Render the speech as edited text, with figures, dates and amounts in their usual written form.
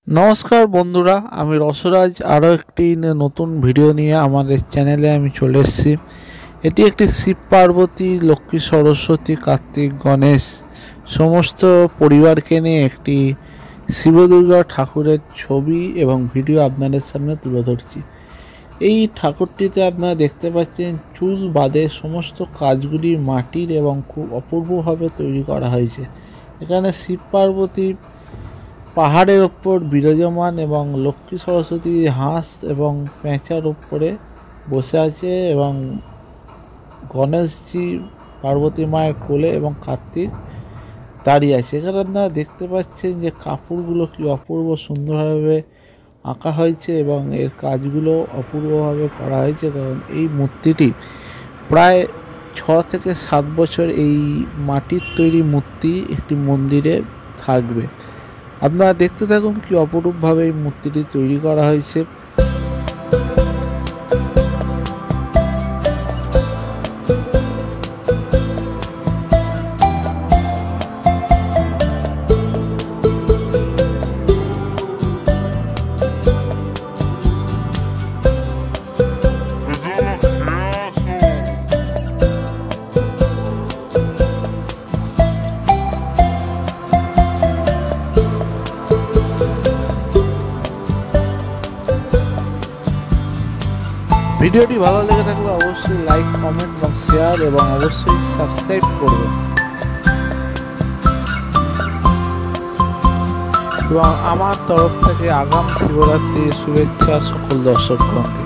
নমস্কার বন্ধুরা, আমি রসরাজ আরও একটি নতুন ভিডিও নিয়ে আমাদের চ্যানেলে আমি চলে এসেছি। এটি একটি শিব পার্বতী, লক্ষ্মী সরস্বতী, কার্তিক, গণেশ সমস্ত পরিবারকে নিয়ে একটি শিবদুর্গা ঠাকুরের ছবি এবং ভিডিও আপনাদের সামনে তুলে ধরছি। এই ঠাকুরটিতে আপনারা দেখতে পাচ্ছেন চুল বাদে সমস্ত কাজগুলি মাটির এবং খুব অপূর্বভাবে তৈরি করা হয়েছে। এখানে শিব পার্বতী পাহাড়ের ওপর বিরাজমান এবং লক্ষ্মী সরস্বতী হাঁস এবং পেঁচার উপরে বসে আছে এবং গণেশজি পার্বতী মায়ের কোলে এবং কার্তিক দাঁড়িয়ে আছে। এখানে আপনারা দেখতে পাচ্ছেন যে কাপড়গুলো কি অপূর্ব সুন্দরভাবে আঁকা হয়েছে এবং এর কাজগুলো অপূর্বভাবে করা হয়েছে। কারণ এই মূর্তিটি প্রায় 6 থেকে 7 বছর এই মাটির তৈরি মূর্তি একটি মন্দিরে থাকবে। আপনারা দেখতে থাকুন কি অপরূপভাবে এই মূর্তিটি তৈরি করা হয়েছে। ভিডিওটি ভালো লেগে থাকলে অবশ্যই লাইক, কমেন্ট এবং শেয়ার এবং অবশ্যই সাবস্ক্রাইব করবেন এবং আমার তরফ থেকে আগাম শিবরাত্রির শুভেচ্ছা সকল দর্শকগণকে।